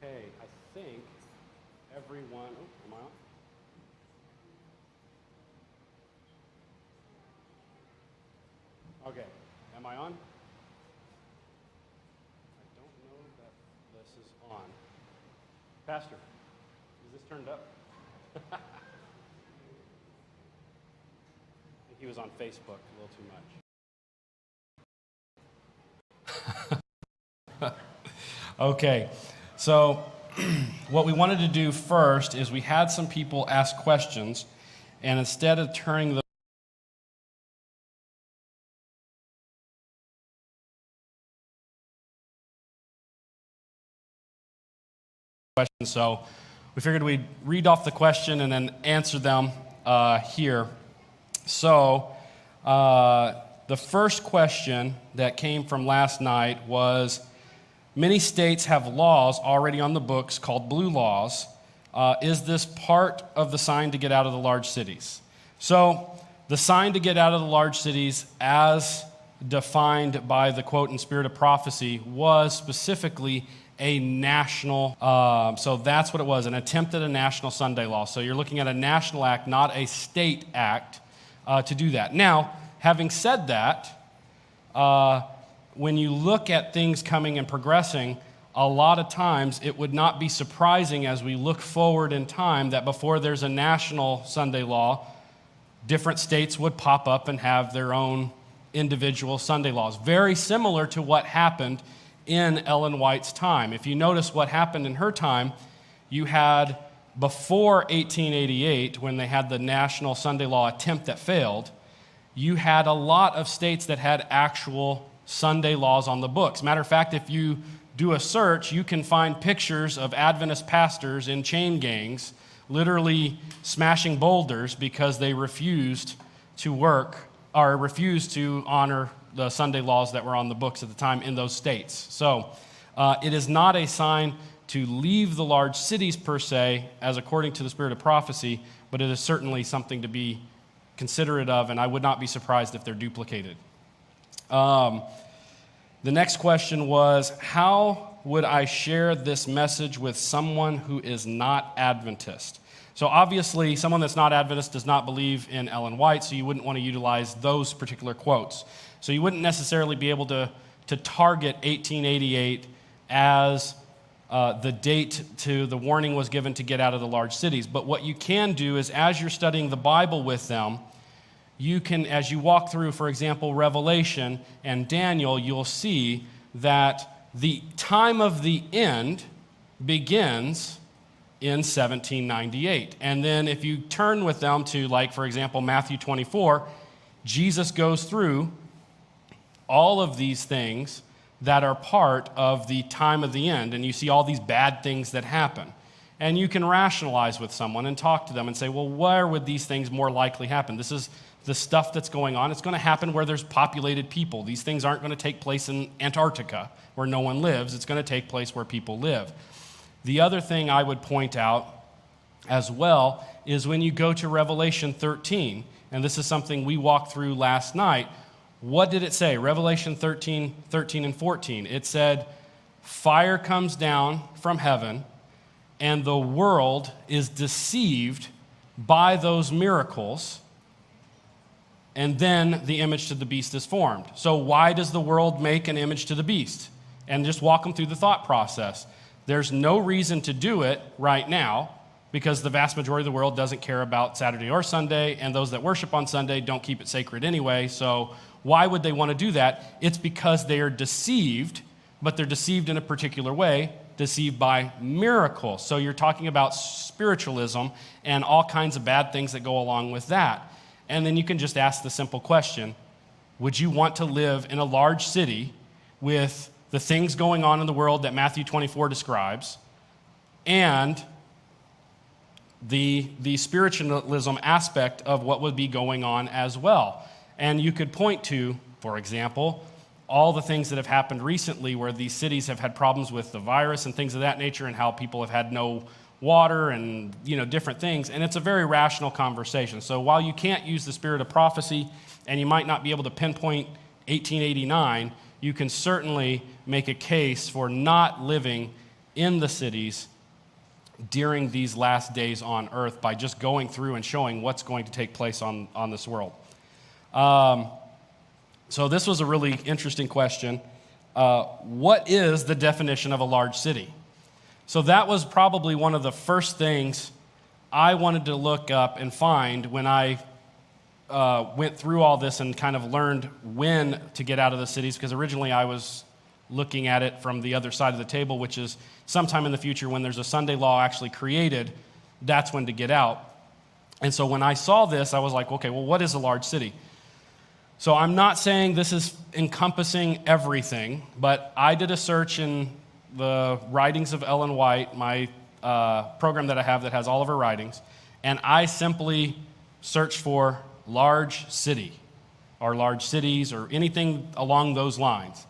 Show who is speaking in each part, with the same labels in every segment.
Speaker 1: Okay, I think everyone, am I on? Okay, am I on? I don't know that this is on. Pastor, is this turned up? I think he was on Facebook a little too much. Okay, so what we wanted to do first is we had some people ask questions, and instead of turning the questions, so we figured we'd read off the question and then answer them here. So the first question that came from last night was, many states have laws already on the books called blue laws. Is this part of the sign to get out of the large cities? So the sign to get out of the large cities, as defined by the quote in Spirit of Prophecy, was specifically a national, so that's what it was, an attempt at a national Sunday law. So you're looking at a national act, not a state act, to do that. Now, having said that, when you look at things coming and progressing, a lot of times it would not be surprising as we look forward in time that before there's a national Sunday law, different states would pop up and have their own individual Sunday laws. Very similar to what happened in Ellen White's time. If you notice what happened in her time, you had before 1888, when they had the national Sunday law attempt that failed, you had a lot of states that had actual Sunday laws on the books. Matter of fact, if you do a search, you can find pictures of Adventist pastors in chain gangs literally smashing boulders because they refused to work or refused to honor the Sunday laws that were on the books at the time in those states. So it is not a sign to leave the large cities per se, as according to the Spirit of Prophecy, but it is certainly something to be considerate of, and I would not be surprised if they're duplicated. The next question was, how would I share this message with someone who is not Adventist? So obviously, someone that's not Adventist does not believe in Ellen White, so you wouldn't want to utilize those particular quotes. So you wouldn't necessarily be able to target 1888 as the date to the warning was given to get out of the large cities. But what you can do is, as you're studying the Bible with them, you can, as you walk through, for example, Revelation and Daniel, you'll see that the time of the end begins in 1798. And then if you turn with them to, like, for example, Matthew 24, Jesus goes through all of these things that are part of the time of the end, and you see all these bad things that happen. And you can rationalize with someone and talk to them and say, well, where would these things more likely happen? This is the stuff that's going on. It's going to happen where there's populated people. These things aren't going to take place in Antarctica where no one lives. It's going to take place where people live. The other thing I would point out as well is when you go to Revelation 13, and this is something we walked through last night, what did it say? Revelation 13 and 14. It said, fire comes down from heaven, and the world is deceived by those miracles, and then the image to the beast is formed. So why does the world make an image to the beast? And just walk them through the thought process. There's no reason to do it right now because the vast majority of the world doesn't care about Saturday or Sunday, and those that worship on Sunday don't keep it sacred anyway. So why would they want to do that? It's because they are deceived, but they're deceived in a particular way, deceived by miracles. So you're talking about spiritualism and all kinds of bad things that go along with that. And then you can just ask the simple question, would you want to live in a large city with the things going on in the world that Matthew 24 describes and the spiritualism aspect of what would be going on as well? And you could point to, for example, all the things that have happened recently where these cities have had problems with the virus and things of that nature, and how people have had no water and, different things. And it's a very rational conversation. So while you can't use the Spirit of Prophecy and you might not be able to pinpoint 1889, you can certainly make a case for not living in the cities during these last days on earth by just going through and showing what's going to take place on this world. So this was a really interesting question. What is the definition of a large city? So that was probably one of the first things I wanted to look up and find when I went through all this and kind of learned when to get out of the cities, because originally I was looking at it from the other side of the table, which is sometime in the future when there's a Sunday law actually created, that's when to get out. And so when I saw this, I was like, okay, well, what is a large city? So I'm not saying this is encompassing everything, but I did a search in the writings of Ellen White, my program that I have that has all of her writings, and I simply searched for large city or large cities or anything along those lines.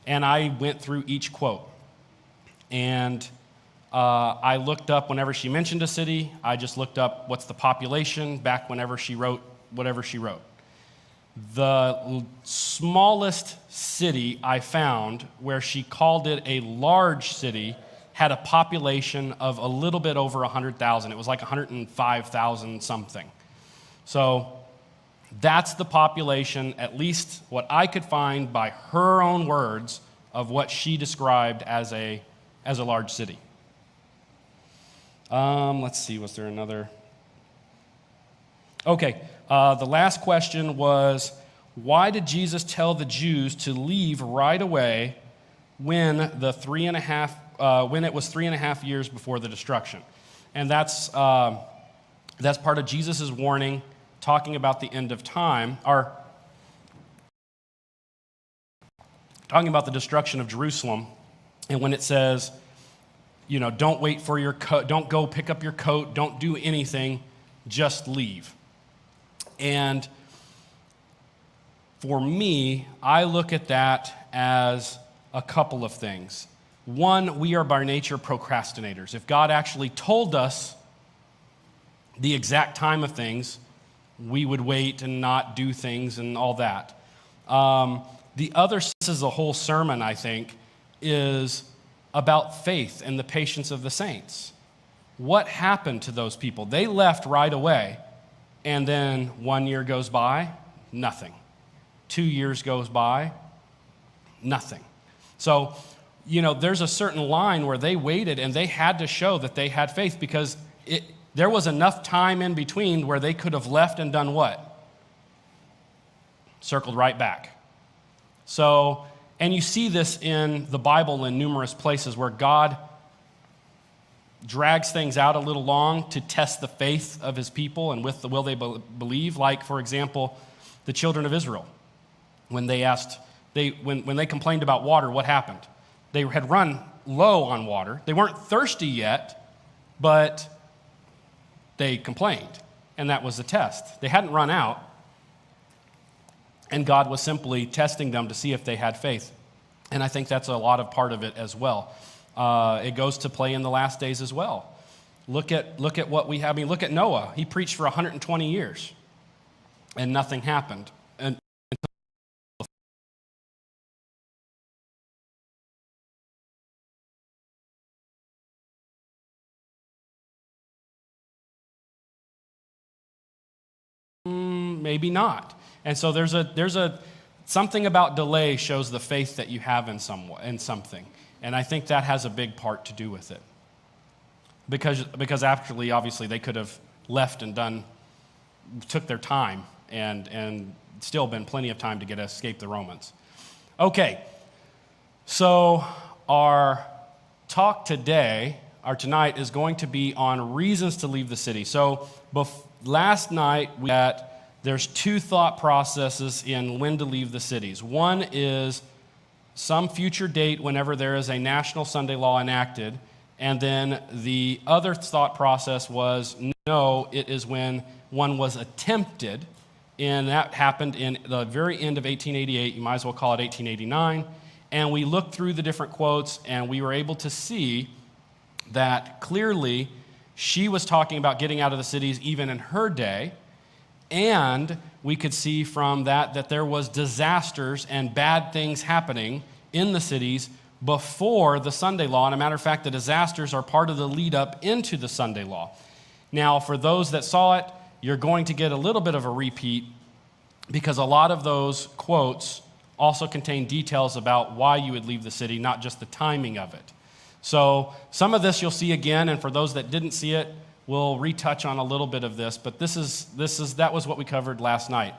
Speaker 1: And I went through each quote. And I looked up whenever she mentioned a city, I just looked up what's the population back whenever she wrote whatever she wrote. The smallest city I found where she called it a large city had a population of a little bit over 100,000. It was like 105,000 something. So that's the population, at least what I could find by her own words, of what she described as a large city. Let's see, was there another? Okay, the last question was, why did Jesus tell the Jews to leave right away when it was 3.5 years before the destruction? And that's part of Jesus' warning, talking about the end of time, or talking about the destruction of Jerusalem. And when it says, don't wait for your coat, don't go pick up your coat, don't do anything, just leave. And for me, I look at that as a couple of things. One, we are by nature procrastinators. If God actually told us the exact time of things, we would wait and not do things and all that. The other, this is a whole sermon, I think, is about faith and the patience of the saints. What happened to those people? They left right away, and then 1 year goes by, nothing. 2 years goes by, nothing. So, there's a certain line where they waited, and they had to show that they had faith, because there was enough time in between where they could have left and done what? Circled right back. So, and you see this in the Bible in numerous places where God drags things out a little long to test the faith of his people and with the will they believe. Like, for example, the children of Israel. When they when they complained about water, what happened? They had run low on water. They weren't thirsty yet, but they complained. And that was the test. They hadn't run out. And God was simply testing them to see if they had faith. And I think that's a lot of part of it as well. It goes to play in the last days as well. Look at what we have. Look at Noah. He preached for 120 years, and nothing happened. And maybe not. And so there's a something about delay shows the faith that you have in something. And I think that has a big part to do with it. Because actually, obviously, they could have left and took their time and still been plenty of time to escape the Romans. Okay, so our talk tonight is going to be on reasons to leave the city. So last night there's two thought processes in when to leave the cities. One is some future date whenever there is a national Sunday law enacted, and then the other thought process was, no, it is when one was attempted, and that happened in the very end of 1888. You might as well call it 1889. And we looked through the different quotes, and we were able to see that clearly she was talking about getting out of the cities even in her day. And we could see from that there was disasters and bad things happening in the cities before the Sunday law. And a matter of fact, the disasters are part of the lead up into the Sunday law. Now, for those that saw it, you're going to get a little bit of a repeat because a lot of those quotes also contain details about why you would leave the city, not just the timing of it. So some of this you'll see again, and for those that didn't see it, we'll retouch on a little bit of this, but that was what we covered last night.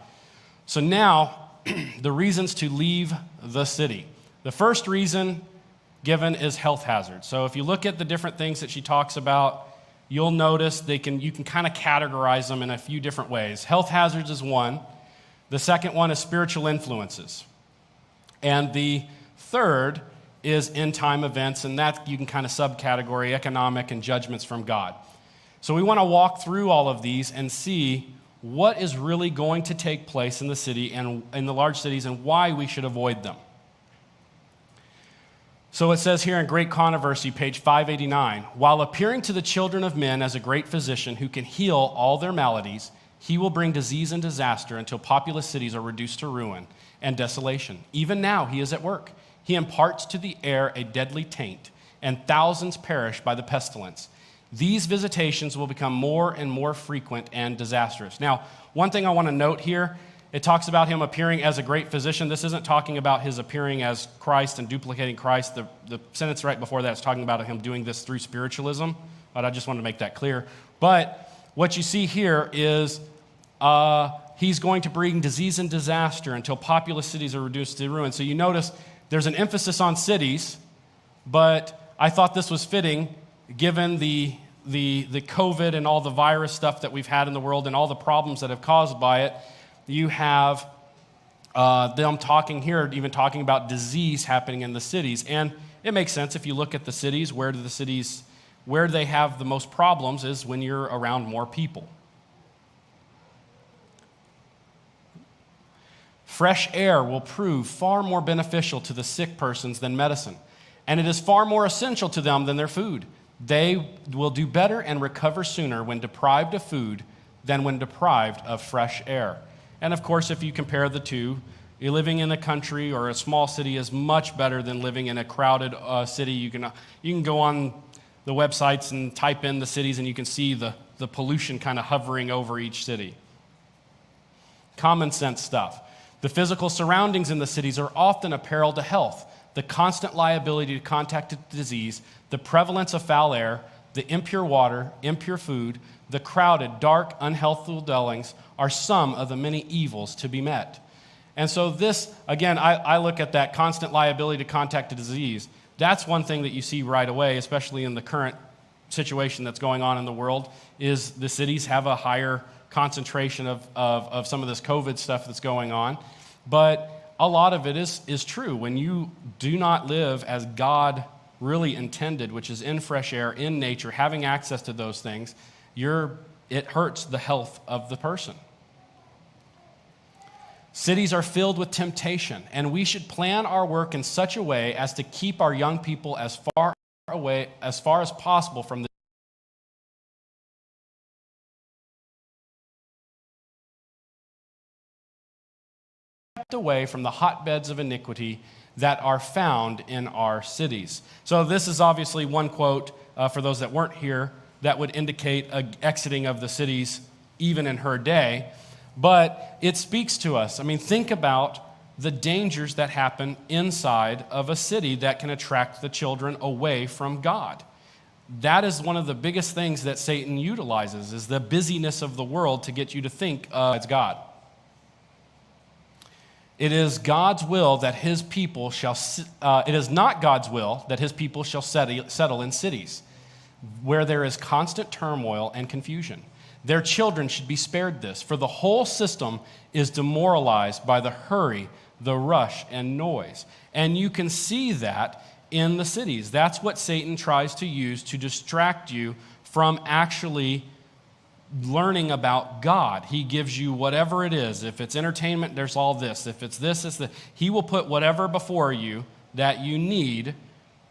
Speaker 1: So now, the reasons to leave the city. The first reason given is health hazards. So if you look at the different things that she talks about, you'll notice you can kind of categorize them in a few different ways. Health hazards is one. The second one is spiritual influences. And the third is end-time events, and that you can kind of subcategory economic and judgments from God. So we want to walk through all of these and see what is really going to take place in the city and in the large cities and why we should avoid them. So it says here in Great Controversy, page 589, while appearing to the children of men as a great physician who can heal all their maladies, he will bring disease and disaster until populous cities are reduced to ruin and desolation. Even now he is at work. He imparts to the air a deadly taint, and thousands perish by the pestilence. These visitations will become more and more frequent and disastrous. Now, one thing I want to note here, it talks about him appearing as a great physician. This isn't talking about his appearing as Christ and duplicating Christ. The sentence right before that is talking about him doing this through spiritualism, but I just want to make that clear. But what you see here is he's going to bring disease and disaster until populous cities are reduced to ruin. So you notice there's an emphasis on cities, but I thought this was fitting given the COVID and all the virus stuff that we've had in the world and all the problems that have caused by it. You have them talking here, even talking about disease happening in the cities. And it makes sense if you look at the cities, where they have the most problems is when you're around more people. Fresh air will prove far more beneficial to the sick persons than medicine, and it is far more essential to them than their food. They will do better and recover sooner when deprived of food than when deprived of fresh air. And of course, if you compare the two, living in a country or a small city is much better than living in a crowded city. You can go on the websites and type in the cities and you can see the pollution kind of hovering over each city. Common sense stuff. The physical surroundings in the cities are often a peril to health. The constant liability to contact disease, the prevalence of foul air, the impure water, impure food, the crowded, dark, unhealthful dwellings are some of the many evils to be met. And so this, again, I look at that constant liability to contact disease. That's one thing that you see right away, especially in the current situation that's going on in the world, is the cities have a higher concentration of some of this COVID stuff that's going on. But a lot of it is true. When you do not live as God really intended, which is in fresh air, in nature, having access to those things, it hurts the health of the person. Cities are filled with temptation, and we should plan our work in such a way as to keep our young people as far as possible from the away from the hotbeds of iniquity that are found in our cities. So this is obviously one quote for those that weren't here that would indicate an exiting of the cities even in her day, but it speaks to us. I mean, think about the dangers that happen inside of a city that can attract the children away from God. That is one of the biggest things that Satan utilizes, is the busyness of the world to get you to think it's God. It is God's will that his people shall. It is not God's will that his people shall settle in cities where there is constant turmoil and confusion. Their children should be spared this, for the whole system is demoralized by the hurry, the rush, and noise. And you can see that in the cities. That's what Satan tries to use to distract you from actually learning about God. He gives you whatever it is. If it's entertainment, there's all this. If it's this, it's that. He will put whatever before you that you need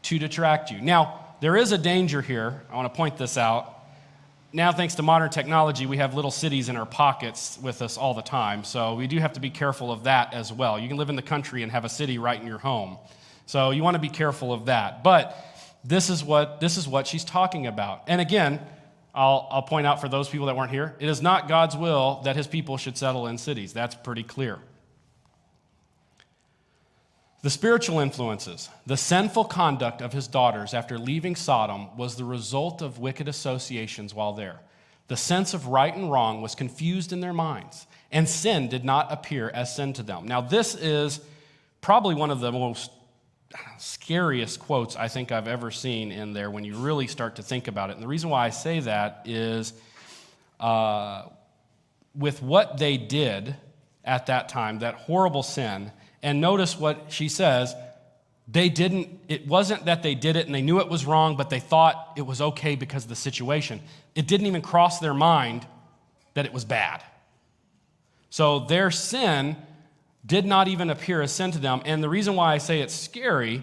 Speaker 1: to detract you. Now, there is a danger here. I want to point this out. Now, thanks to modern technology, we have little cities in our pockets with us all the time. So we do have to be careful of that as well. You can live in the country and have a city right in your home. So you want to be careful of that. But this is what she's talking about. And again, I'll point out for those people that weren't here, it is not God's will that his people should settle in cities. That's pretty clear. The spiritual influences, the sinful conduct of his daughters after leaving Sodom was the result of wicked associations while there. The sense of right and wrong was confused in their minds, and sin did not appear as sin to them. Now, this is probably one of the most scariest quotes I think I've ever seen in there when you really start to think about it. And the reason why I say that is with what they did at that time, that horrible sin, and notice what she says, it wasn't that they did it and they knew it was wrong, but they thought it was okay because of the situation. It didn't even cross their mind that it was bad. So their sin did not even appear as sin to them. And the reason why I say it's scary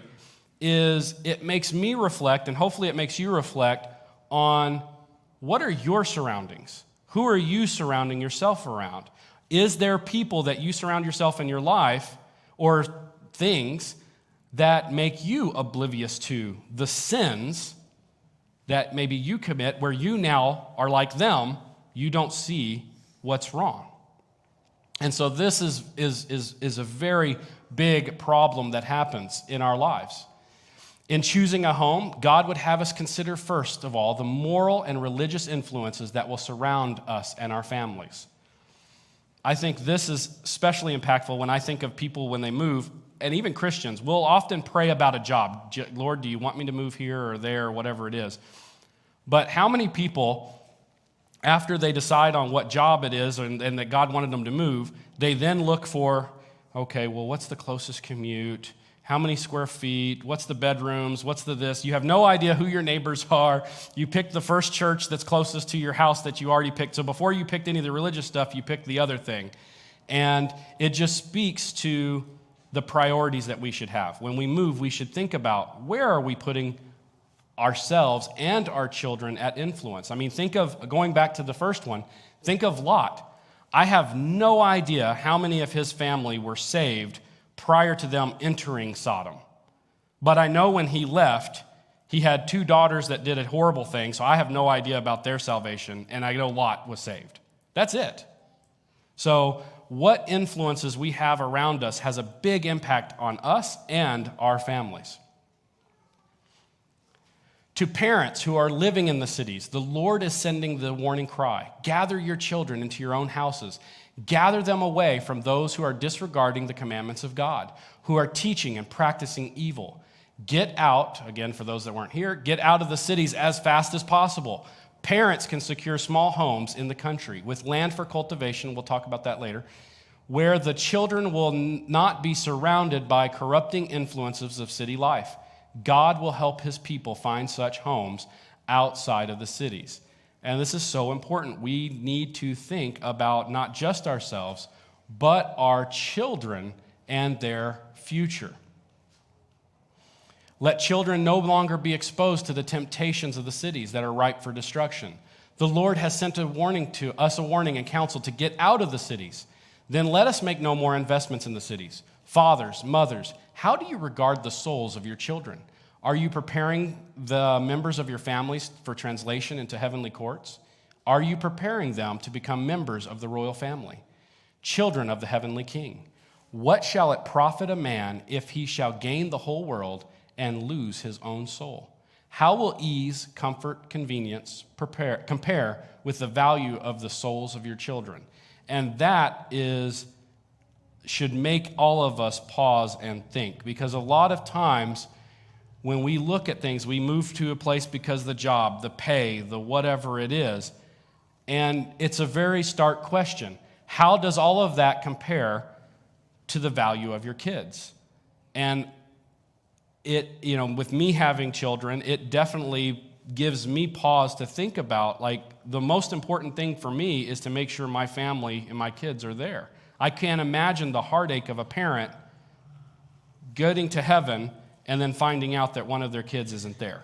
Speaker 1: is it makes me reflect, and hopefully it makes you reflect on what are your surroundings? Who are you surrounding yourself around? Is there people that you surround yourself in your life or things that make you oblivious to the sins that maybe you commit where you now are like them, you don't see what's wrong? And so this is a very big problem that happens in our lives. In choosing a home, God would have us consider first of all the moral and religious influences that will surround us and our families. I think this is especially impactful when I think of people when they move, and even Christians, we'll often pray about a job. Lord, do you want me to move here or there or whatever it is? But how many people, after they decide on what job it is and that God wanted them to move, they then look for, okay, well, what's the closest commute? How many square feet? What's the bedrooms? What's the this? You have no idea who your neighbors are. You picked the first church that's closest to your house that you already picked. So before you picked any of the religious stuff, you picked the other thing. And it just speaks to the priorities that we should have. When we move, we should think about where are we putting ourselves and our children at influence. I mean, think of, going back to the first one, think of Lot. I have no idea how many of his family were saved prior to them entering Sodom. But I know when he left, he had 2 daughters that did a horrible thing, so I have no idea about their salvation, and I know Lot was saved. That's it. So what influences we have around us has a big impact on us and our families. To parents who are living in the cities, the Lord is sending the warning cry. Gather your children into your own houses. Gather them away from those who are disregarding the commandments of God, who are teaching and practicing evil. Get out, again, for those that weren't here, get out of the cities as fast as possible. Parents can secure small homes in the country with land for cultivation, we'll talk about that later, where the children will not be surrounded by corrupting influences of city life. God will help his people find such homes outside of the cities. And this is so important. We need to think about not just ourselves, but our children and their future. Let children no longer be exposed to the temptations of the cities that are ripe for destruction. The Lord has sent a warning to us, a warning and counsel to get out of the cities. Then let us make no more investments in the cities. Fathers, mothers, how do you regard the souls of your children? Are you preparing the members of your families for translation into heavenly courts? Are you preparing them to become members of the royal family, children of the heavenly King? What shall it profit a man if he shall gain the whole world and lose his own soul? How will ease, comfort, convenience compare with the value of the souls of your children? And that should make all of us pause and think, because a lot of times when we look at things, we move to a place because of the job, the pay, the whatever it is, and it's a very stark question. How does all of that compare to the value of your kids? And with me having children, it definitely gives me pause to think about, the most important thing for me is to make sure my family and my kids are there. I can't imagine the heartache of a parent getting to heaven and then finding out that one of their kids isn't there.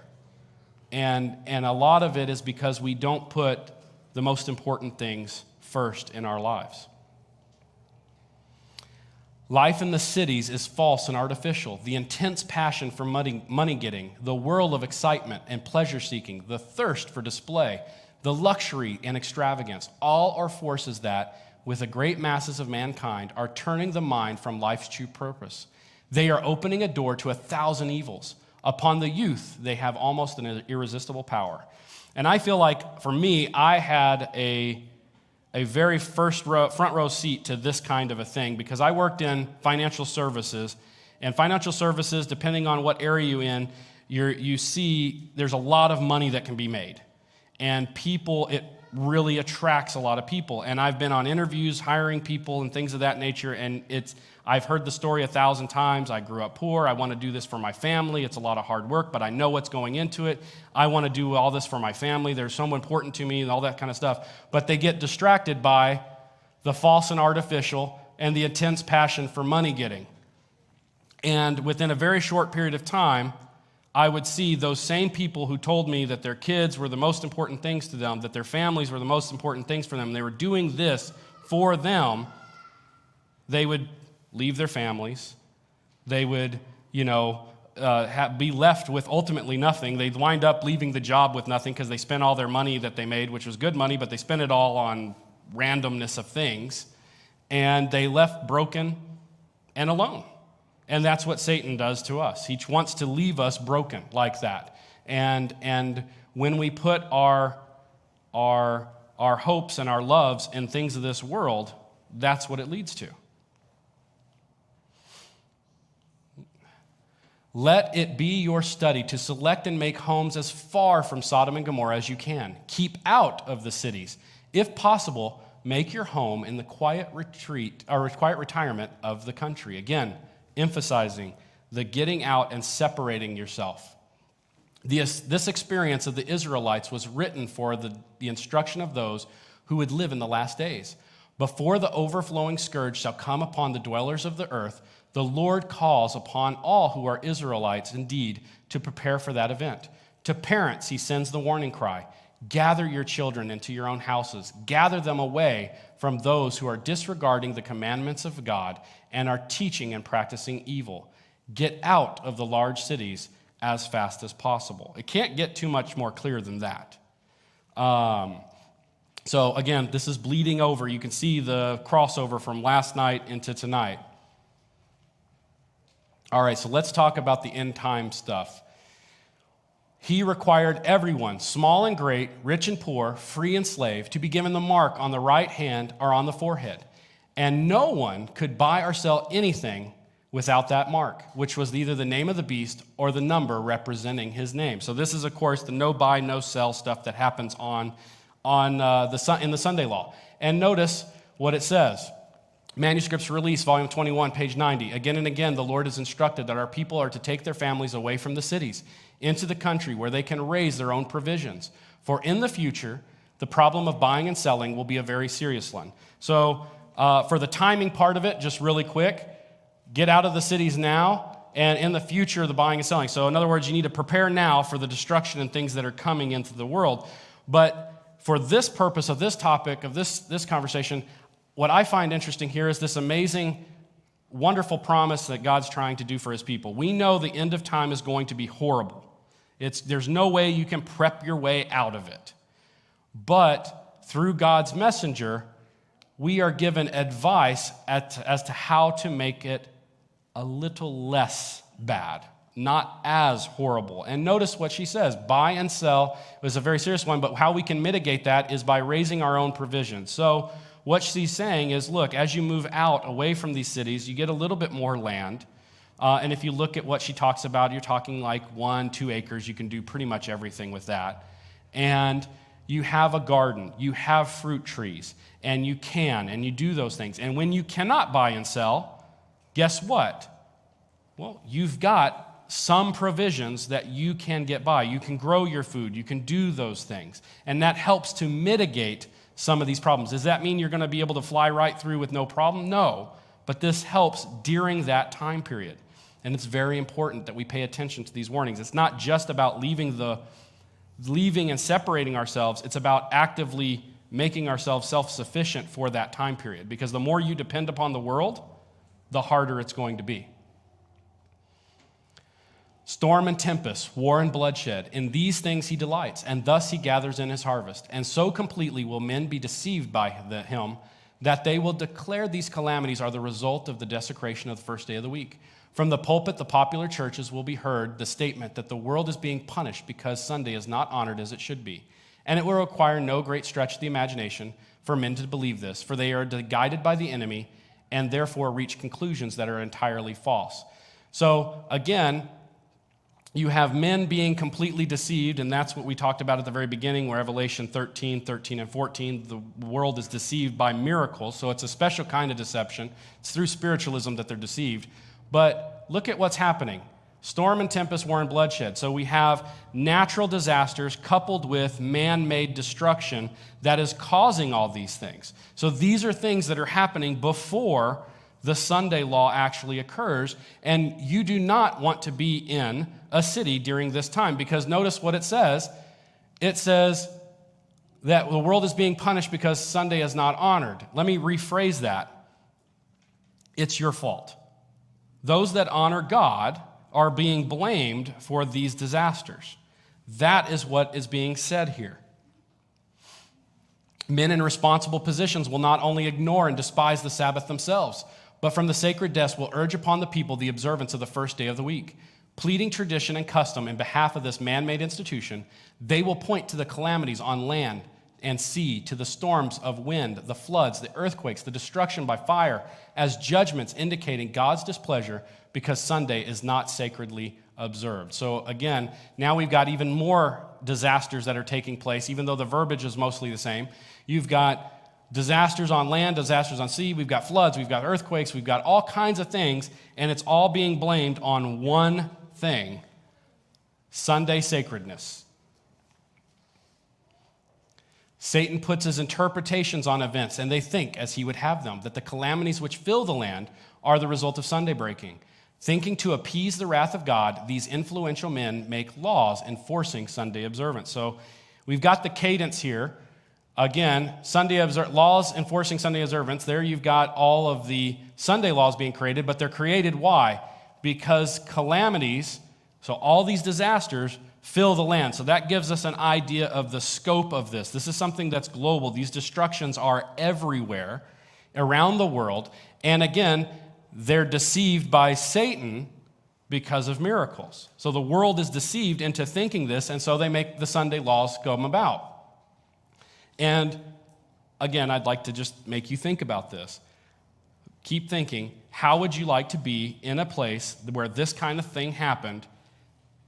Speaker 1: And a lot of it is because we don't put the most important things first in our lives. Life in the cities is false and artificial. The intense passion for money getting, the whirl of excitement and pleasure seeking, the thirst for display, the luxury and extravagance, all are forces that, with the great masses of mankind, are turning the mind from life's true purpose. They are opening a door to 1,000 evils. Upon the youth, they have almost an irresistible power. And I feel like, for me, I had a very front row seat to this kind of a thing because I worked in financial services. And financial services, depending on what area you're in, you see there's a lot of money that can be made. And people, it really attracts a lot of people. And I've been on interviews, hiring people and things of that nature, and I've heard the story 1,000 times. I grew up poor. I want to do this for my family. It's a lot of hard work, but I know what's going into it. I want to do all this for my family. They're so important to me and all that kind of stuff. But they get distracted by the false and artificial and the intense passion for money getting. And within a very short period of time, I would see those same people who told me that their kids were the most important things to them, that their families were the most important things for them, they were doing this for them, they would leave their families. They would, be left with ultimately nothing. They'd wind up leaving the job with nothing because they spent all their money that they made, which was good money, but they spent it all on randomness of things. And they left broken and alone. And that's what Satan does to us. He wants to leave us broken like that. And when we put our hopes and our loves in things of this world, that's what it leads to. Let it be your study to select and make homes as far from Sodom and Gomorrah as you can. Keep out of the cities. If possible, make your home in the quiet retirement of the country. Again, emphasizing the getting out and separating yourself. This experience of the Israelites was written for the instruction of those who would live in the last days. Before the overflowing scourge shall come upon the dwellers of the earth, the Lord calls upon all who are Israelites indeed to prepare for that event. To parents, he sends the warning cry. Gather your children into your own houses. Gather them away from those who are disregarding the commandments of God and are teaching and practicing evil. Get out of the large cities as fast as possible. It can't get too much more clear than that. So again, this is bleeding over. You can see the crossover from last night into tonight. All right, so let's talk about the end time stuff. He required everyone, small and great, rich and poor, free and slave, to be given the mark on the right hand or on the forehead. And no one could buy or sell anything without that mark, which was either the name of the beast or the number representing his name. So this is, of course, the no buy, no sell stuff that happens in the Sunday law. And notice what it says. Manuscripts Release, Volume 21, page 90. Again and again, the Lord has instructed that our people are to take their families away from the cities into the country where they can raise their own provisions. For in the future, the problem of buying and selling will be a very serious one. So for the timing part of it, just really quick, get out of the cities now, and in the future, the buying and selling. So in other words, you need to prepare now for the destruction and things that are coming into the world. But for this purpose of this topic, of this conversation, what I find interesting here is this amazing, wonderful promise that God's trying to do for his people. We know the end of time is going to be horrible. There's no way you can prep your way out of it. But through God's messenger, we are given advice as to how to make it a little less bad, not as horrible. And notice what she says, buy and sell was a very serious one, but how we can mitigate that is by raising our own provisions. So what she's saying is, look, as you move out away from these cities, you get a little bit more land. And if you look at what she talks about, you're talking like 1-2 acres. You can do pretty much everything with that. And you have a garden. You have fruit trees. And you do those things. And when you cannot buy and sell, guess what? Well, you've got some provisions that you can get by. You can grow your food. You can do those things. And that helps to mitigate some of these problems. Does that mean you're going to be able to fly right through with no problem? No, but this helps during that time period. And it's very important that we pay attention to these warnings. It's not just about leaving and separating ourselves. It's about actively making ourselves self-sufficient for that time period. Because the more you depend upon the world, the harder it's going to be. Storm and tempest, war and bloodshed, in these things he delights, and thus he gathers in his harvest. And so completely will men be deceived by him that they will declare these calamities are the result of the desecration of the first day of the week. From the pulpit, the popular churches will be heard the statement that the world is being punished because Sunday is not honored as it should be. And it will require no great stretch of the imagination for men to believe this, for they are guided by the enemy and therefore reach conclusions that are entirely false. So again, you have men being completely deceived, and that's what we talked about at the very beginning, where Revelation 13, and 14, the world is deceived by miracles, so it's a special kind of deception. It's through spiritualism that they're deceived. But look at what's happening. Storm and tempest, war and bloodshed. So we have natural disasters coupled with man-made destruction that is causing all these things. So these are things that are happening before the Sunday law actually occurs, and you do not want to be in a city during this time, because notice what it says. It says that the world is being punished because Sunday is not honored. Let me rephrase that. It's your fault. Those that honor God are being blamed for these disasters. That is what is being said here. Men in responsible positions will not only ignore and despise the Sabbath themselves, but from the sacred desk will urge upon the people the observance of the first day of the week. Pleading tradition and custom in behalf of this man-made institution, they will point to the calamities on land and sea, to the storms of wind, the floods, the earthquakes, the destruction by fire, as judgments indicating God's displeasure because Sunday is not sacredly observed. So again, now we've got even more disasters that are taking place, even though the verbiage is mostly the same. You've got disasters on land, disasters on sea, we've got floods, we've got earthquakes, we've got all kinds of things, and it's all being blamed on one thing: Sunday sacredness. Satan puts his interpretations on events, and they think, as he would have them, that the calamities which fill the land are the result of Sunday breaking. Thinking to appease the wrath of God, these influential men make laws enforcing Sunday observance. So we've got the cadence here. Again, laws enforcing Sunday observance. There you've got all of the Sunday laws being created, but they're created why? Because calamities, so all these disasters, fill the land. So that gives us an idea of the scope of this. This is something that's global. These destructions are everywhere around the world. And again, they're deceived by Satan because of miracles. So the world is deceived into thinking this, and so they make the Sunday laws come about. And again, I'd like to just make you think about this. Keep thinking, how would you like to be in a place where this kind of thing happened?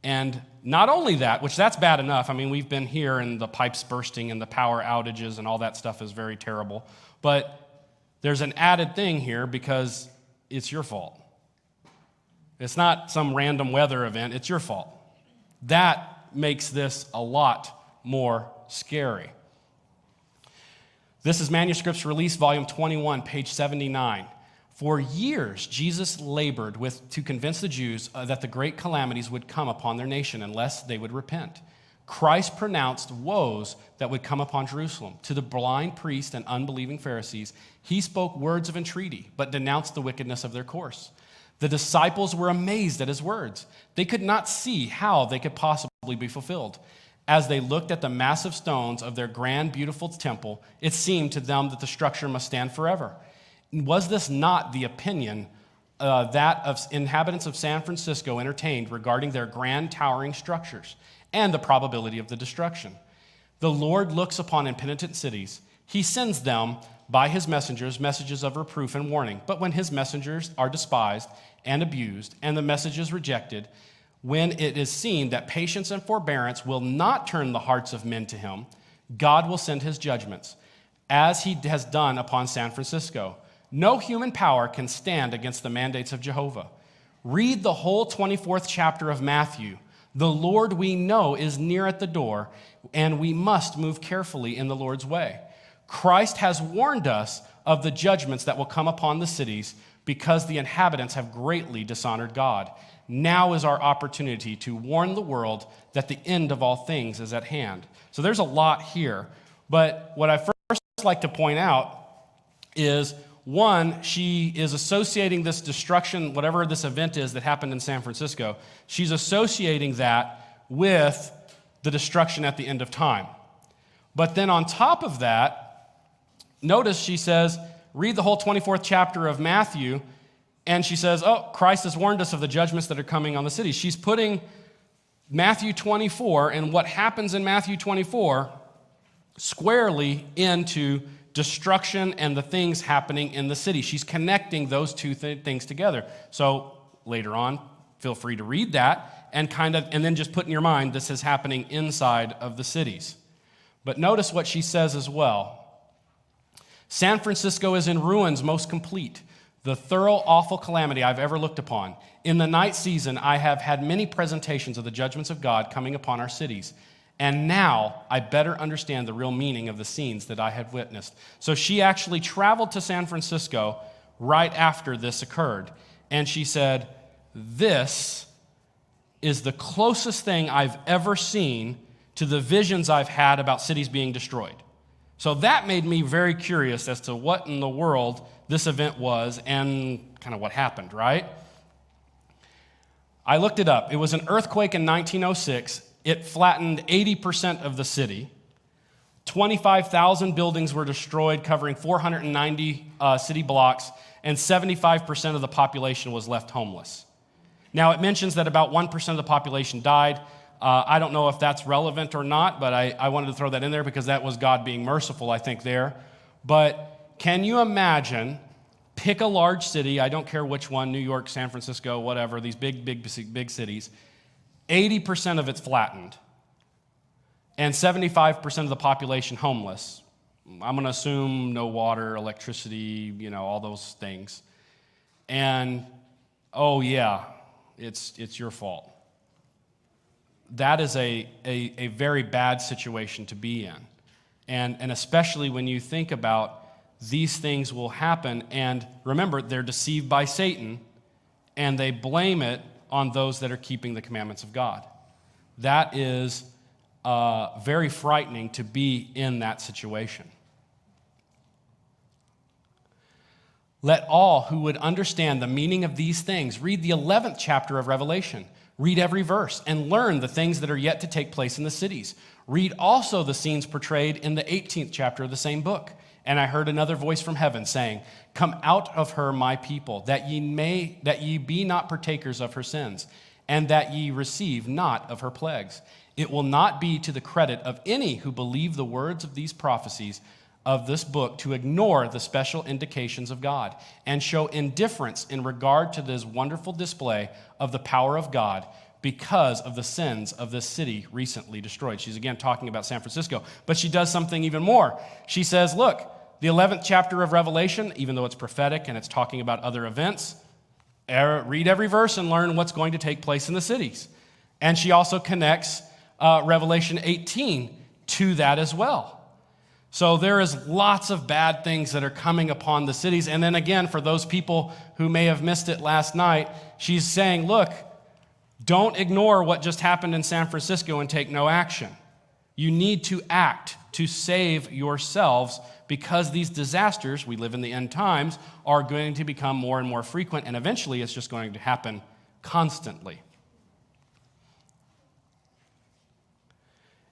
Speaker 1: And not only that, which that's bad enough. I mean, we've been here and the pipes bursting and the power outages and all that stuff is very terrible. But there's an added thing here because it's your fault. It's not some random weather event, it's your fault. That makes this a lot more scary. This is Manuscripts Release, Volume 21, page 79. For years, Jesus labored to convince the Jews that the great calamities would come upon their nation unless they would repent. Christ pronounced woes that would come upon Jerusalem. To the blind priests and unbelieving Pharisees, he spoke words of entreaty, but denounced the wickedness of their course. The disciples were amazed at his words. They could not see how they could possibly be fulfilled. As they looked at the massive stones of their grand, beautiful temple, it seemed to them that the structure must stand forever. Was this not the opinion that of inhabitants of San Francisco entertained regarding their grand, towering structures and the probability of the destruction? The Lord looks upon impenitent cities. He sends them by his messengers messages of reproof and warning. But when his messengers are despised and abused, and the message is rejected, when it is seen that patience and forbearance will not turn the hearts of men to him, God will send his judgments, as he has done upon San Francisco. No human power can stand against the mandates of Jehovah. Read the whole 24th chapter of Matthew. The Lord we know is near at the door, and we must move carefully in the Lord's way. Christ has warned us of the judgments that will come upon the cities because the inhabitants have greatly dishonored God. Now is our opportunity to warn the world that the end of all things is at hand. So there's a lot here, but what I first like to point out is one, she is associating this destruction, whatever this event is that happened in San Francisco, she's associating that with the destruction at the end of time. But then on top of that, notice she says, read the whole 24th chapter of Matthew, and she says, oh, Christ has warned us of the judgments that are coming on the city. She's putting Matthew 24 and what happens in Matthew 24 squarely into destruction and the things happening in the city. She's connecting those two things together. So later on, feel free to read that and then just put in your mind this is happening inside of the cities. But notice what she says as well. San Francisco is in ruins most complete, the thorough awful calamity I've ever looked upon. In the night season, I have had many presentations of the judgments of God coming upon our cities. And now I better understand the real meaning of the scenes that I had witnessed. So she actually traveled to San Francisco right after this occurred. And she said, this is the closest thing I've ever seen to the visions I've had about cities being destroyed. So that made me very curious as to what in the world this event was and kind of what happened, right? I looked it up. It was an earthquake in 1906. It flattened 80% of the city. 25,000 buildings were destroyed, covering 490 city blocks, and 75% of the population was left homeless. Now, it mentions that about 1% of the population died. I don't know if that's relevant or not, but I wanted to throw that in there because that was God being merciful, I think, there. But can you imagine, pick a large city, I don't care which one, New York, San Francisco, whatever, these big cities, 80% of it's flattened, and 75% of the population homeless. I'm going to assume no water, electricity, all those things. And, oh yeah, it's your fault. That is a very bad situation to be in. And especially when you think about these things will happen, and remember, they're deceived by Satan, and they blame it on those that are keeping the commandments of God. That is very frightening to be in that situation. Let all who would understand the meaning of these things read the 11th chapter of Revelation. Read every verse and learn the things that are yet to take place in the cities. Read also the scenes portrayed in the 18th chapter of the same book. And I heard another voice from heaven saying, come out of her, my people, that ye be not partakers of her sins, and that ye receive not of her plagues. It will not be to the credit of any who believe the words of these prophecies of this book to ignore the special indications of God and show indifference in regard to this wonderful display of the power of God because of the sins of this city recently destroyed. She's again talking about San Francisco, but she does something even more. She says, look, the 11th chapter of Revelation, even though it's prophetic and it's talking about other events, read every verse and learn what's going to take place in the cities. And she also connects Revelation 18 to that as well. So there is lots of bad things that are coming upon the cities. And then again, for those people who may have missed it last night, she's saying, look, don't ignore what just happened in San Francisco and take no action. You need to act to save yourselves because these disasters, we live in the end times, are going to become more and more frequent, and eventually it's just going to happen constantly.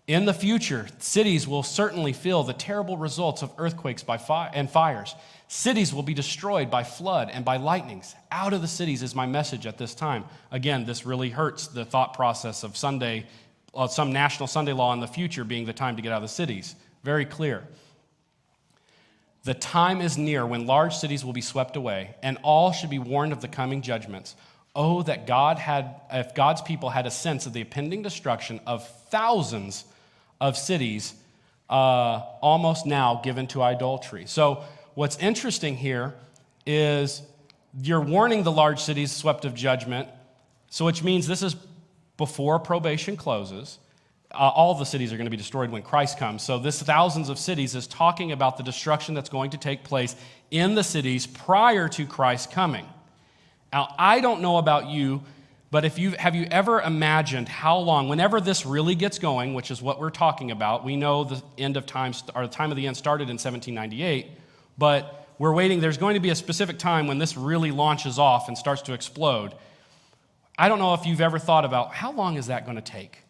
Speaker 1: In the future, cities will certainly feel the terrible results of earthquakes and fires. Cities will be destroyed by flood and by lightnings. Out of the cities is my message at this time. Again, this really hurts the thought process of Sunday, some national Sunday law in the future being the time to get out of the cities. Very clear. The time is near when large cities will be swept away, and all should be warned of the coming judgments. Oh, that if God's people had a sense of the impending destruction of thousands of cities almost now given to idolatry. So what's interesting here is you're warning the large cities swept of judgment, so which means this is before probation closes. All the cities are going to be destroyed when Christ comes. So this thousands of cities is talking about the destruction that's going to take place in the cities prior to Christ coming. Now, I don't know about you, but have you ever imagined how long, whenever this really gets going, which is what we're talking about, we know the end of time, or the time of the end started in 1798, but we're waiting. There's going to be a specific time when this really launches off and starts to explode. I don't know if you've ever thought about how long is that going to take?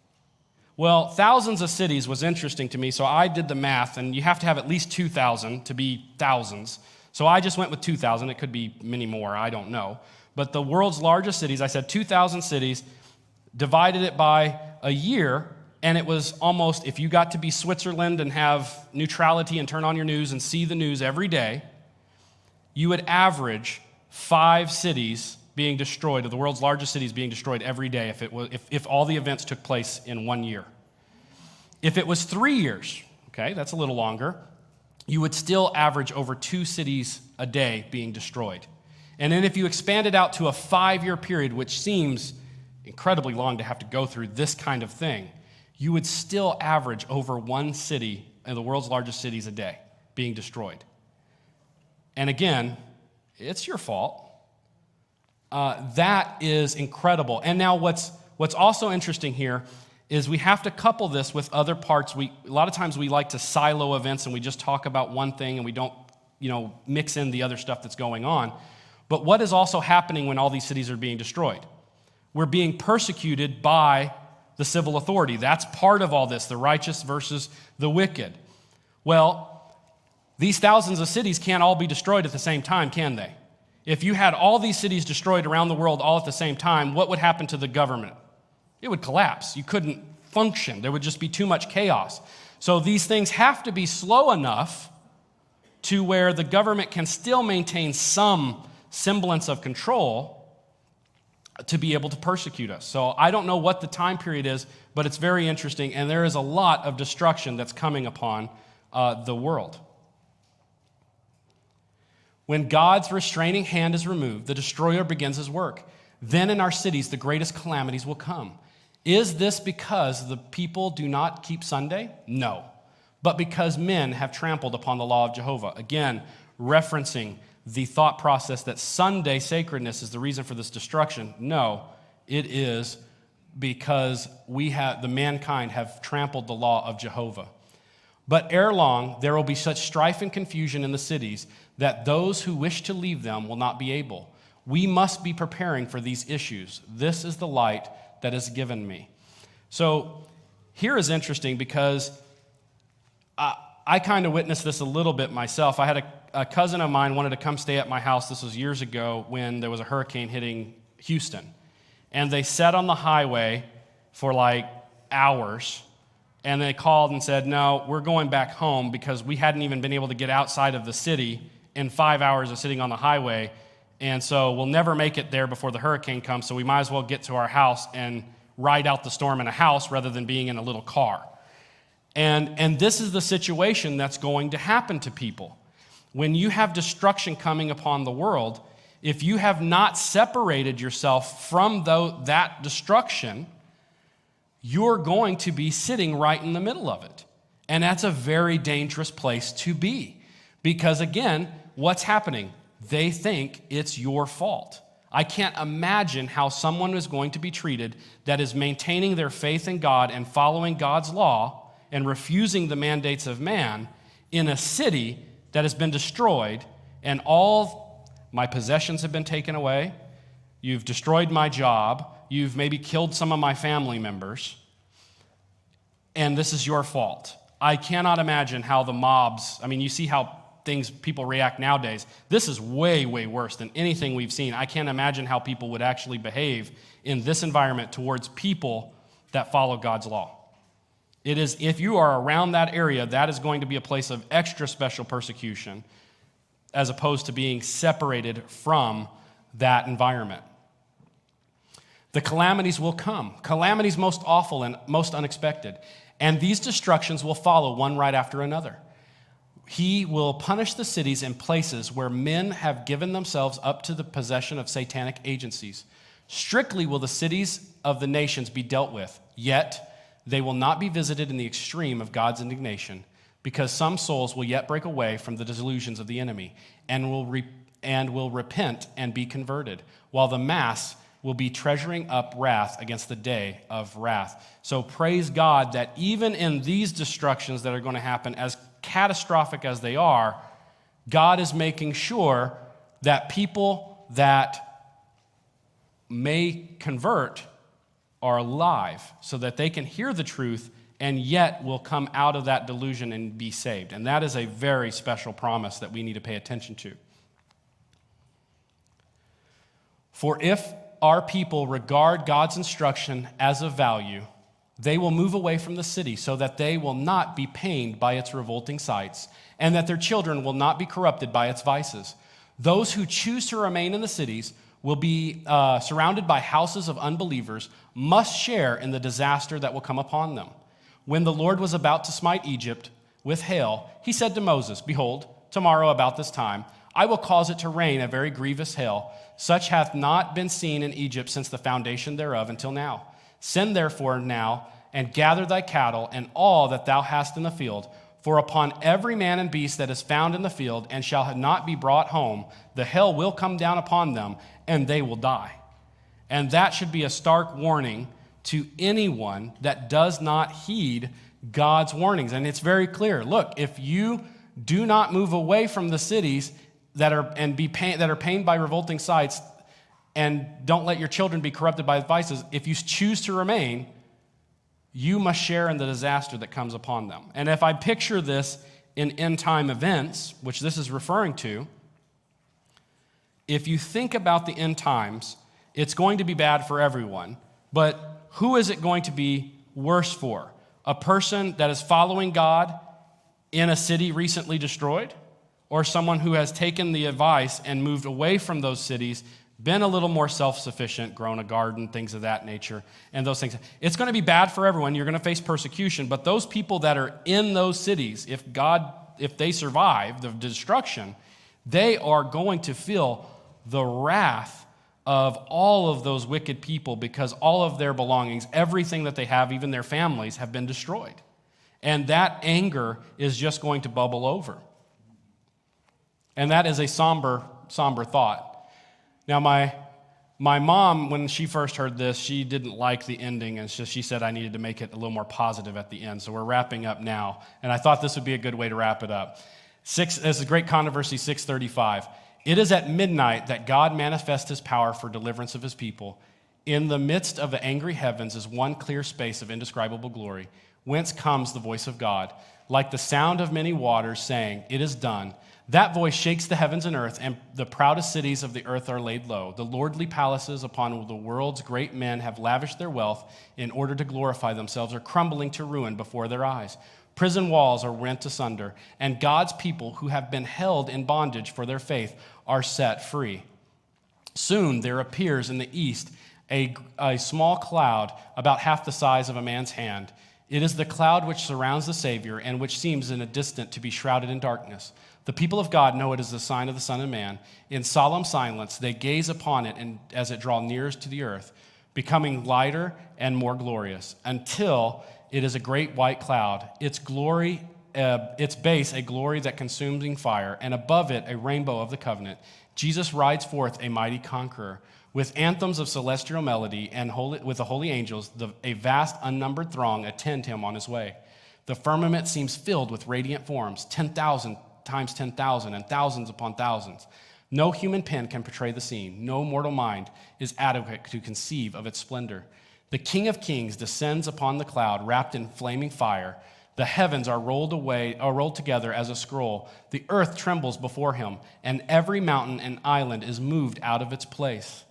Speaker 1: Well, thousands of cities was interesting to me, so I did the math, and you have to have at least 2,000 to be thousands. So I just went with 2,000. It could be many more, I don't know. But the world's largest cities, I said 2,000 cities, divided it by a year, and it was almost, if you got to be Switzerland and have neutrality and turn on your news and see the news every day, you would average 5 cities being destroyed, of the world's largest cities being destroyed every day if all the events took place in 1 year. If it was 3 years, okay, that's a little longer, you would still average over 2 cities a day being destroyed. And then if you expand it out to a 5-year period, which seems incredibly long to have to go through this kind of thing, you would still average over 1 city in the world's largest cities a day being destroyed. And again, it's your fault. That is incredible. And now what's also interesting here is we have to couple this with other parts. A lot of times we like to silo events and we just talk about one thing and we don't, mix in the other stuff that's going on. But what is also happening when all these cities are being destroyed? We're being persecuted by the civil authority. That's part of all this, the righteous versus the wicked. Well, these thousands of cities can't all be destroyed at the same time, can they? If you had all these cities destroyed around the world all at the same time, what would happen to the government? It would collapse. You couldn't function. There would just be too much chaos. So these things have to be slow enough to where the government can still maintain some semblance of control to be able to persecute us. So I don't know what the time period is, but it's very interesting, and there is a lot of destruction that's coming upon the world. When God's restraining hand is removed, the destroyer begins his work. Then in our cities, the greatest calamities will come. Is this because the people do not keep Sunday? No. But because men have trampled upon the law of Jehovah. Again, referencing the thought process that Sunday sacredness is the reason for this destruction. No, it is because the mankind have trampled the law of Jehovah. But ere long, there will be such strife and confusion in the cities that those who wish to leave them will not be able. We must be preparing for these issues. This is the light that is given me. So here is interesting because I kind of witnessed this a little bit myself. I had a cousin of mine wanted to come stay at my house. This was years ago when there was a hurricane hitting Houston. And they sat on the highway for like hours. And they called and said, no, we're going back home because we hadn't even been able to get outside of the city in 5 hours of sitting on the highway. And so we'll never make it there before the hurricane comes, so we might as well get to our house and ride out the storm in a house rather than being in a little car. And this is the situation that's going to happen to people. When you have destruction coming upon the world, if you have not separated yourself from that destruction, you're going to be sitting right in the middle of it. And that's a very dangerous place to be. Because again, what's happening? They think it's your fault. I can't imagine how someone is going to be treated that is maintaining their faith in God and following God's law and refusing the mandates of man in a city that has been destroyed and all my possessions have been taken away. You've destroyed my job. You've maybe killed some of my family members. And this is your fault. I cannot imagine how the mobs, you see how people react nowadays. This is way, way worse than anything we've seen. I can't imagine how people would actually behave in this environment towards people that follow God's law. It is, if you are around that area, that is going to be a place of extra special persecution as opposed to being separated from that environment. The calamities will come. Calamities most awful and most unexpected. And these destructions will follow one right after another. He will punish the cities and places where men have given themselves up to the possession of satanic agencies. Strictly will the cities of the nations be dealt with, yet they will not be visited in the extreme of God's indignation, because some souls will yet break away from the delusions of the enemy and will repent and be converted, while the mass will be treasuring up wrath against the day of wrath. So praise God that even in these destructions that are going to happen, as catastrophic as they are, God is making sure that people that may convert are alive so that they can hear the truth and yet will come out of that delusion and be saved. And that is a very special promise that we need to pay attention to. For if our people regard God's instruction as of value, they will move away from the city so that they will not be pained by its revolting sights, and that their children will not be corrupted by its vices. Those who choose to remain in the cities will be surrounded by houses of unbelievers, must share in the disaster that will come upon them. When the Lord was about to smite Egypt with hail, he said to Moses, "Behold, tomorrow about this time, I will cause it to rain a very grievous hail. Such hath not been seen in Egypt since the foundation thereof until now. Send therefore now and gather thy cattle and all that thou hast in the field. For upon every man and beast that is found in the field and shall not be brought home, the hail will come down upon them, and they will die." And that should be a stark warning to anyone that does not heed God's warnings. And it's very clear. Look, if you do not move away from the cities that are pained by revolting sights, and don't let your children be corrupted by vices, if you choose to remain, you must share in the disaster that comes upon them. And if I picture this in end-time events, which this is referring to, if you think about the end times, it's going to be bad for everyone, but who is it going to be worse for? A person that is following God in a city recently destroyed, or someone who has taken the advice and moved away from those cities, been a little more self-sufficient, grown a garden, things of that nature, and those things. It's going to be bad for everyone. You're going to face persecution, but those people that are in those cities, if they survive the destruction, they are going to feel the wrath of all of those wicked people because all of their belongings, everything that they have, even their families, have been destroyed. And that anger is just going to bubble over. And that is a somber thought. Now, my mom, when she first heard this, she didn't like the ending, and she said I needed to make it a little more positive at the end. So we're wrapping up now, and I thought this would be a good way to wrap it up. This is Great Controversy 6:35. It is at midnight that God manifests his power for deliverance of his people. In the midst of the angry heavens is one clear space of indescribable glory, whence comes the voice of God, like the sound of many waters, saying, "It is done." That voice shakes the heavens and earth, and the proudest cities of the earth are laid low. The lordly palaces upon the world's great men have lavished their wealth in order to glorify themselves are crumbling to ruin before their eyes. Prison walls are rent asunder, and God's people who have been held in bondage for their faith are set free. Soon there appears in the east a small cloud about half the size of a man's hand. It is the cloud which surrounds the Savior and which seems in a distant to be shrouded in darkness. The people of God know it is the sign of the Son of Man. In solemn silence, they gaze upon it and as it draws nearest to the earth, becoming lighter and more glorious, until it is a great white cloud, its base a glory that consuming fire, and above it a rainbow of the covenant. Jesus rides forth a mighty conqueror. With anthems of celestial melody and with the holy angels, a vast unnumbered throng attend him on his way. The firmament seems filled with radiant forms, 10,000 times 10,000 and thousands upon thousands. No human pen can portray the scene. No mortal mind is adequate to conceive of its splendor. The King of Kings descends upon the cloud, wrapped in flaming fire. The heavens are rolled together as a scroll. The earth trembles before him, and every mountain and island is moved out of its place.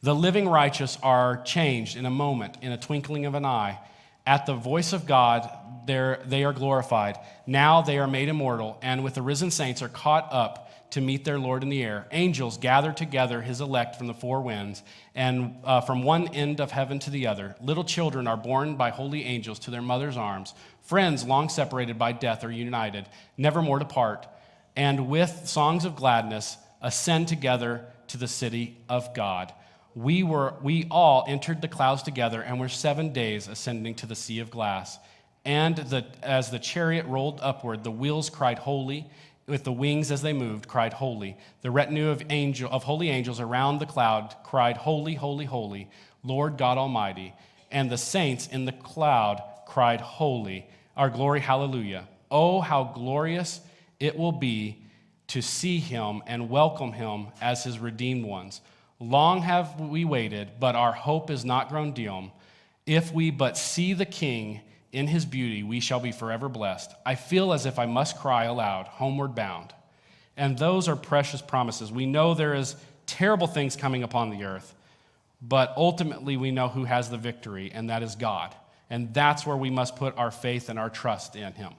Speaker 1: The living righteous are changed in a moment, in a twinkling of an eye. At the voice of God, they are glorified. Now they are made immortal, and with the risen saints are caught up to meet their Lord in the air. Angels gather together his elect from the four winds, and from one end of heaven to the other. Little children are borne by holy angels to their mother's arms. Friends long separated by death are united, never more to part, and with songs of gladness ascend together to the city of God. We all entered the clouds together and were 7 days ascending to the sea of glass. And as the chariot rolled upward, the wheels cried, "Holy." With the wings as they moved, cried, "Holy." The retinue of holy angels around the cloud cried, "Holy, holy, holy, Lord God Almighty." And the saints in the cloud cried, "Holy, our glory, hallelujah." Oh, how glorious it will be to see him and welcome him as his redeemed ones. Long have we waited, but our hope is not grown dim. If we but see the King in his beauty, we shall be forever blessed. I feel as if I must cry aloud, homeward bound. And those are precious promises. We know there is terrible things coming upon the earth, but ultimately we know who has the victory, and that is God. And that's where we must put our faith and our trust in him.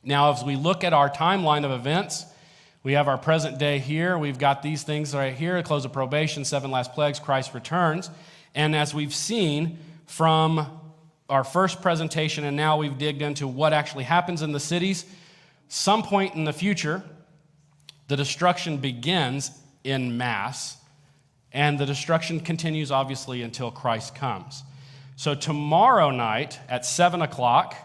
Speaker 1: Now, as we look at our timeline of events, we have our present day here. We've got these things right here: close of probation, 7 last plagues, Christ returns. And as we've seen from our first presentation, and now we've digged into what actually happens in the cities, some point in the future, the destruction begins in mass, and the destruction continues, obviously, until Christ comes. So tomorrow night at 7 o'clock,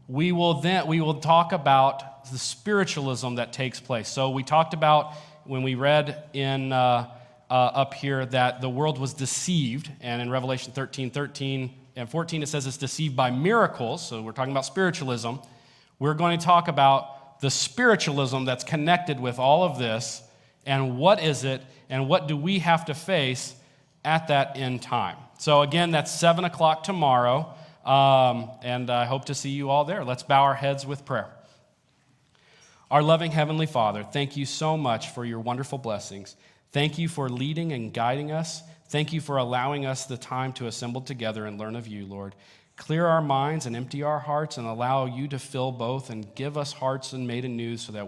Speaker 1: we will talk about the spiritualism that takes place. So we talked about, when we read in up here, that the world was deceived, and in Revelation 13 and 14 it says it's deceived by miracles. So we're talking about spiritualism. We're going to talk about the spiritualism that's connected with all of this, and what is it, and what do we have to face at that end time. So again, that's 7 o'clock tomorrow, and I hope to see you all there. Let's bow our heads with prayer. Our loving Heavenly Father, thank you so much for your wonderful blessings. Thank you for leading and guiding us. Thank you for allowing us the time to assemble together and learn of you, Lord. Clear our minds and empty our hearts, and allow you to fill both, and give us hearts and made anew so that we